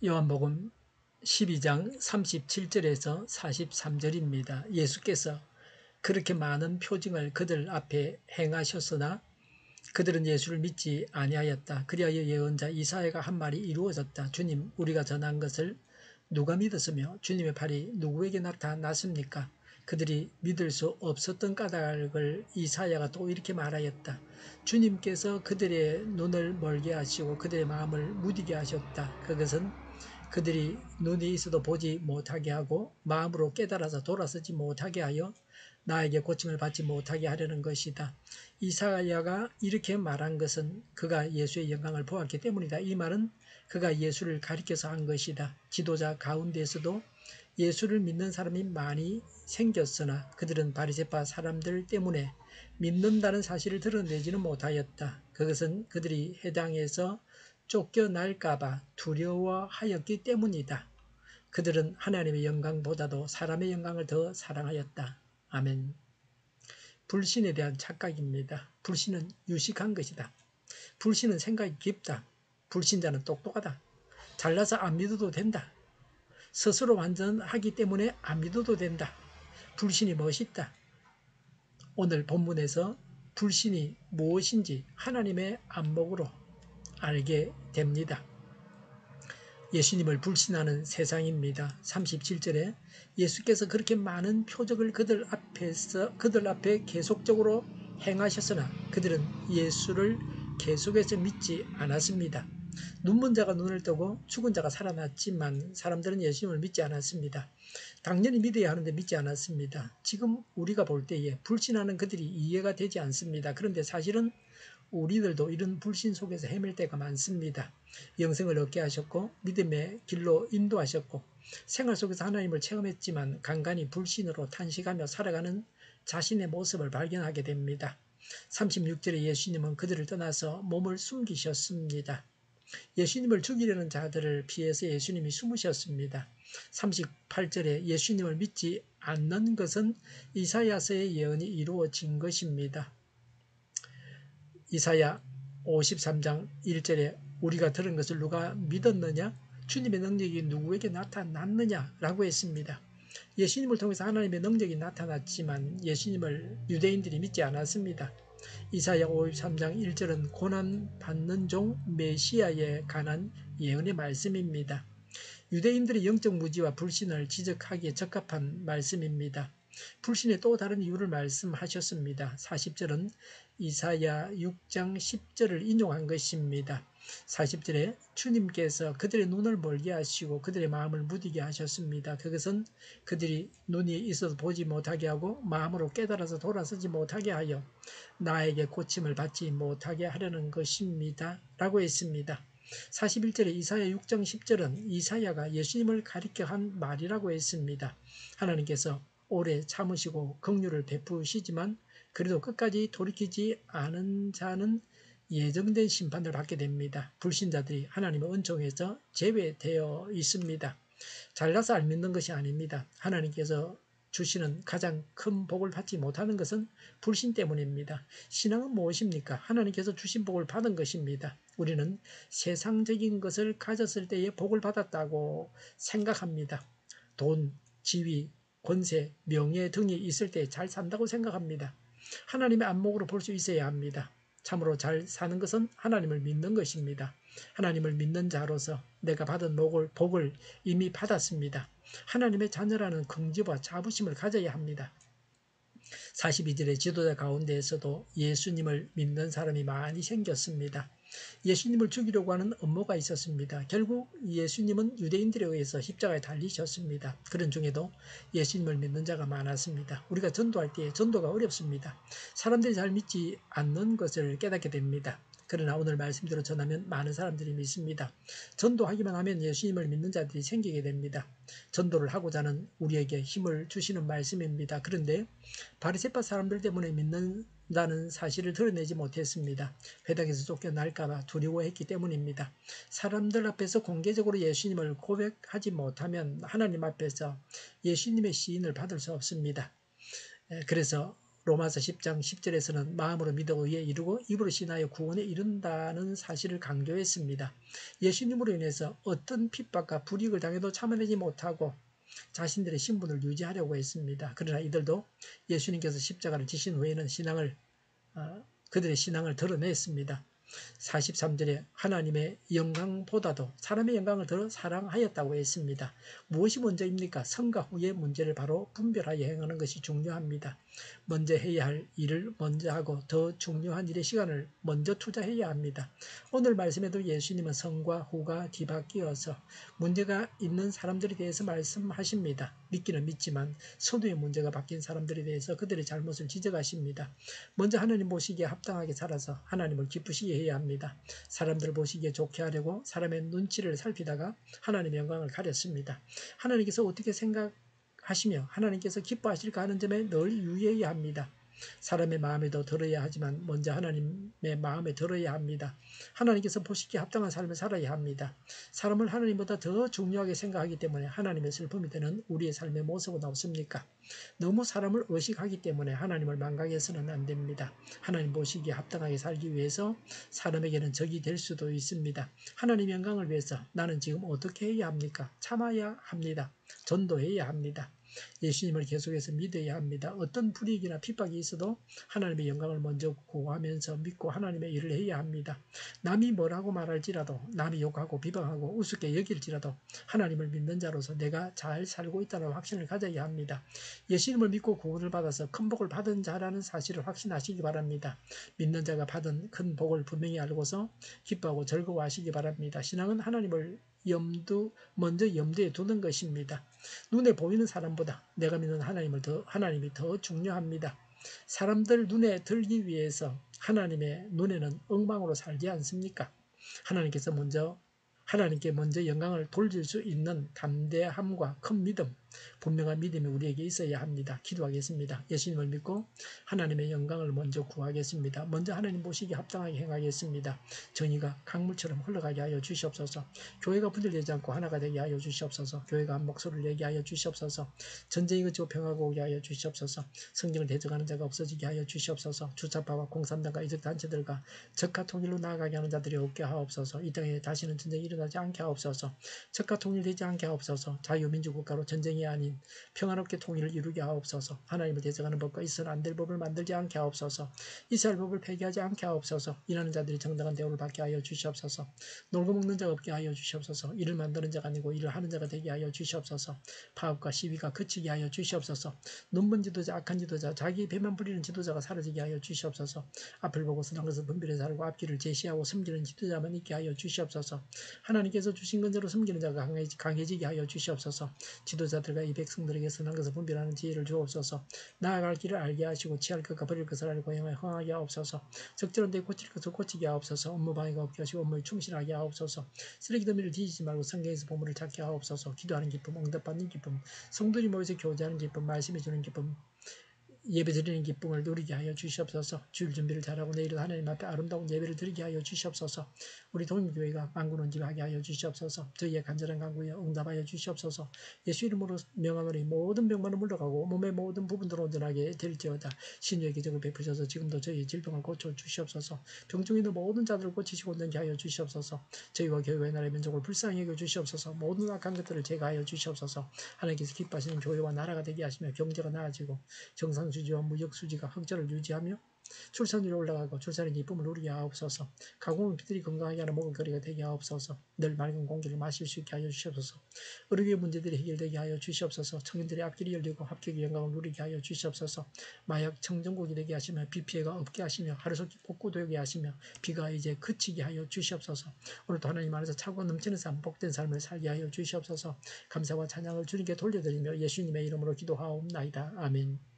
요한복음 12장 37절에서 43절입니다. 예수께서 그렇게 많은 표징을 그들 앞에 행하셨으나 그들은 예수를 믿지 아니하였다. 그리하여 예언자 이사야가 한 말이 이루어졌다. 주님, 우리가 전한 것을 누가 믿었으며 주님의 팔이 누구에게 나타났습니까? 그들이 믿을 수 없었던 까닭을 이사야가 또 이렇게 말하였다. 주님께서 그들의 눈을 멀게 하시고 그들의 마음을 무디게 하셨다. 그것은 그들이 눈이 있어도 보지 못하게 하고 마음으로 깨달아서 돌아서지 못하게 하여 나에게 고침을 받지 못하게 하려는 것이다. 이사야가 이렇게 말한 것은 그가 예수의 영광을 보았기 때문이다. 이 말은 그가 예수를 가리켜서 한 것이다. 지도자 가운데에서도 예수를 믿는 사람이 많이 생겼으나 그들은 바리새파 사람들 때문에 믿는다는 사실을 드러내지는 못하였다. 그것은 그들이 해당에서 쫓겨날까 봐 두려워하였기 때문이다. 그들은 하나님의 영광보다도 사람의 영광을 더 사랑하였다. 아멘. 불신에 대한 착각입니다. 불신은 유식한 것이다. 불신은 생각이 깊다. 불신자는 똑똑하다. 잘나서 안 믿어도 된다. 스스로 완전하기 때문에 안 믿어도 된다. 불신이 멋있다. 오늘 본문에서 불신이 무엇인지 하나님의 안목으로 알게 됩니다. 예수님을 불신하는 세상입니다. 37절에 예수께서 그렇게 많은 표적을 그들 앞에 계속적으로 행하셨으나 그들은 예수를 계속해서 믿지 않았습니다. 눈먼 자가 눈을 뜨고 죽은 자가 살아났지만 사람들은 예수님을 믿지 않았습니다. 당연히 믿어야 하는데 믿지 않았습니다. 지금 우리가 볼 때에 불신하는 그들이 이해가 되지 않습니다. 그런데 사실은 우리들도 이런 불신 속에서 헤맬 때가 많습니다. 영생을 얻게 하셨고 믿음의 길로 인도하셨고 생활 속에서 하나님을 체험했지만 간간히 불신으로 탄식하며 살아가는 자신의 모습을 발견하게 됩니다. 36절에 예수님은 그들을 떠나서 몸을 숨기셨습니다. 예수님을 죽이려는 자들을 피해서 예수님이 숨으셨습니다. 38절에 예수님을 믿지 않는 것은 이사야서의 예언이 이루어진 것입니다. 이사야 53장 1절에 우리가 들은 것을 누가 믿었느냐? 주님의 능력이 누구에게 나타났느냐라고 했습니다. 예수님을 통해서 하나님의 능력이 나타났지만 예수님을 유대인들이 믿지 않았습니다. 이사야 53장 1절은 고난받는 종 메시아에 관한 예언의 말씀입니다. 유대인들의 영적 무지와 불신을 지적하기에 적합한 말씀입니다. 불신의 또 다른 이유를 말씀하셨습니다. 40절은 이사야 6장 10절을 인용한 것입니다. 40절에 주님께서 그들의 눈을 멀게 하시고 그들의 마음을 무디게 하셨습니다. 그것은 그들이 눈이 있어도 보지 못하게 하고 마음으로 깨달아서 돌아서지 못하게 하여 나에게 고침을 받지 못하게 하려는 것입니다. 라고 했습니다. 41절에 이사야 6장 10절은 이사야가 예수님을 가리켜 한 말이라고 했습니다. 하나님께서 오래 참으시고 긍휼을 베푸시지만 그래도 끝까지 돌이키지 않은 자는 예정된 심판을 받게 됩니다. 불신자들이 하나님의 은총에서 제외되어 있습니다. 잘나서 안 믿는 것이 아닙니다. 하나님께서 주시는 가장 큰 복을 받지 못하는 것은 불신 때문입니다. 신앙은 무엇입니까? 하나님께서 주신 복을 받은 것입니다. 우리는 세상적인 것을 가졌을 때에 복을 받았다고 생각합니다. 돈, 지위, 권세, 명예 등이 있을 때 잘 산다고 생각합니다. 하나님의 안목으로 볼 수 있어야 합니다. 참으로 잘 사는 것은 하나님을 믿는 것입니다. 하나님을 믿는 자로서 내가 받은 복을 이미 받았습니다. 하나님의 자녀라는 긍지와 자부심을 가져야 합니다. 42절의 지도자 가운데에서도 예수님을 믿는 사람이 많이 생겼습니다. 예수님을 죽이려고 하는 음모가 있었습니다. 결국 예수님은 유대인들에 의해서 십자가에 달리셨습니다. 그런 중에도 예수님을 믿는 자가 많았습니다. 우리가 전도할 때 전도가 어렵습니다. 사람들이 잘 믿지 않는 것을 깨닫게 됩니다. 그러나 오늘 말씀대로 전하면 많은 사람들이 믿습니다. 전도하기만 하면 예수님을 믿는 자들이 생기게 됩니다. 전도를 하고자 하는 우리에게 힘을 주시는 말씀입니다. 그런데 바리새파 사람들 때문에 믿는다는 사실을 드러내지 못했습니다. 회당에서 쫓겨날까 봐 두려워했기 때문입니다. 사람들 앞에서 공개적으로 예수님을 고백하지 못하면 하나님 앞에서 예수님의 시인을 받을 수 없습니다. 그래서 로마서 10장 10절에서는 마음으로 믿어 의에 이르고 입으로 신하여 구원에 이른다는 사실을 강조했습니다. 예수님으로 인해서 어떤 핍박과 불이익을 당해도 참아내지 못하고 자신들의 신분을 유지하려고 했습니다. 그러나 이들도 예수님께서 십자가를 지신 후에는 그들의 신앙을 드러냈습니다. 43절에 하나님의 영광보다도 사람의 영광을 더 사랑하였다고 했습니다. 무엇이 먼저입니까? 선과 후의 문제를 바로 분별하여 행하는 것이 중요합니다. 먼저 해야 할 일을 먼저 하고 더 중요한 일에 시간을 먼저 투자해야 합니다. 오늘 말씀에도 예수님은 선과 후가 뒤바뀌어서 문제가 있는 사람들에 대해서 말씀하십니다. 믿기는 믿지만 선후의 문제가 바뀐 사람들에 대해서 그들의 잘못을 지적하십니다. 먼저 하나님 보시기에 합당하게 살아서 하나님을 기쁘시게 해야 합니다. 사람들 보시기에 좋게 하려고 사람의 눈치를 살피다가 하나님의 영광을 가렸습니다. 하나님께서 어떻게 생각하시며 하나님께서 기뻐하실까 하는 점에 늘 유의해야 합니다. 사람의 마음에도 들어야 하지만 먼저 하나님의 마음에 들어야 합니다. 하나님께서 보시기에 합당한 삶을 살아야 합니다. 사람을 하나님보다 더 중요하게 생각하기 때문에 하나님의 슬픔이 되는 우리의 삶의 모습은 없습니까? 너무 사람을 의식하기 때문에 하나님을 망각해서는 안 됩니다. 하나님 보시기에 합당하게 살기 위해서 사람에게는 적이 될 수도 있습니다. 하나님의 영광을 위해서 나는 지금 어떻게 해야 합니까? 참아야 합니다. 전도해야 합니다. 예수님을 계속해서 믿어야 합니다. 어떤 불이익이나 핍박이 있어도 하나님의 영광을 먼저 구하면서 믿고 하나님의 일을 해야 합니다. 남이 뭐라고 말할지라도 남이 욕하고 비방하고 우습게 여길지라도 하나님을 믿는 자로서 내가 잘 살고 있다는 확신을 가져야 합니다. 예수님을 믿고 구원을 받아서 큰 복을 받은 자라는 사실을 확신하시기 바랍니다. 믿는 자가 받은 큰 복을 분명히 알고서 기뻐하고 즐거워하시기 바랍니다. 신앙은 하나님을 먼저 염두에 두는 것입니다. 눈에 보이는 사람보다 내가 믿는 하나님이 더 중요합니다. 사람들 눈에 들기 위해서 하나님의 눈에는 엉망으로 살지 않습니까? 하나님께 먼저 영광을 돌릴 수 있는 담대함과 큰 믿음, 분명한 믿음이 우리에게 있어야 합니다. 기도하겠습니다. 예수님을 믿고 하나님의 영광을 먼저 구하겠습니다. 먼저 하나님 보시기에 합당하게 행하겠습니다. 정의가 강물처럼 흘러가게 하여 주시옵소서. 교회가 분열되지 않고 하나가 되게 하여 주시옵소서. 교회가 한 목소리를 내게 하여 주시옵소서. 전쟁이 그치고 평화가 오게 하여 주시옵소서. 성경을 대적하는 자가 없어지게 하여 주시옵소서. 주차파와 공산당과 이적단체들과 적화 통일로 나아가게 하는 자들이 없게 하옵소서. 이 땅에 다시는 전쟁이 일어나지 않게 하옵소서. 적화 통일되지 않게 하옵소서. 자유민주국가로 전쟁이 아닌 평화롭게 통일을 이루게 하옵소서. 하나님을 대적하는 법과 있어서는 안 될 법을 만들지 않게 하옵소서. 이스라엘 법을 폐기하지 않게 하옵소서. 일하는 자들이 정당한 대우를 받게 하여 주시옵소서. 놀고 먹는 자가 없게 하여 주시옵소서. 일을 만드는 자가 아니고 일을 하는 자가 되게 하여 주시옵소서. 파업과 시위가 그치게 하여 주시옵소서. 눈먼 지도자, 악한 지도자, 자기 배만 부리는 지도자가 사라지게 하여 주시옵소서. 앞을 보고 선한 것을 분별해 살고 앞길을 제시하고 섬기는 지도자만 있게 하여 주시옵소서. 하나님께서 주신 건대로 섬기는 자가 강해지게 하여 주시옵소서. 지도자들과 이 백성들에게 선한 것을 분별하는 지혜를 주옵소서. 나아갈 길을 알게 하시고 취할 것과 버릴 것을 알고 행하게 하옵소서. 적절한 데 고칠 것을 고치게 하옵소서. 업무 방해가 없게 하시고 업무에 충실하게 하옵소서. 쓰레기 더미를 뒤지지 말고 성경에서 보물을 찾게 하옵소서. 기도하는 기쁨, 응답받는 기쁨, 성도들이 모여서 교제하는 기쁨, 말씀해 주는 기쁨, 예배드리는 기쁨을 누리게 하여 주시옵소서. 주일 준비를 잘하고 내일은 하나님 앞에 아름다운 예배를 드리게 하여 주시옵소서. 우리 동일교회가 만군원집하게 하여 주시옵소서. 저희의 간절한 간구에 응답하여 주시옵소서. 예수 이름으로 명하노니 모든 병만은 물러가고 몸의 모든 부분들을 온전하게 될지어다. 신유의 기적을 베푸셔서 지금도 저희의 질병을 고쳐 주시옵소서. 병중에 있는 모든 자들을 고치시고 온전케 하여 주시옵소서. 저희와 교회와 나라의 민족을 불쌍히 여겨 주시옵소서. 모든 악한 것들을 제거하여 주시옵소서. 하나님께서 기뻐하시는 교회와 나라가 되게 하시며 경제가 나아지고 정상수지와 무역수지가 흑자를 유지하며 출산율이 올라가고 출산의 기쁨을 누리게 하옵소서. 가공은 피들이 건강하게 하는 먹을거리가 되게 하옵소서. 늘 맑은 공기를 마실 수 있게 하여 주시옵소서. 의료의 문제들이 해결되게 하여 주시옵소서. 청년들의 앞길이 열리고 합격의 영광을 누리게 하여 주시옵소서. 마약 청정국이 되게 하시며 비 피해가 없게 하시며 하루속히 복구되게 하시며 비가 이제 그치게 하여 주시옵소서. 오늘도 하나님 안에서 차고 넘치는 삶, 복된 삶을 살게 하여 주시옵소서. 감사와 찬양을 주님께 돌려드리며 예수님의 이름으로 기도하옵나이다. 아멘.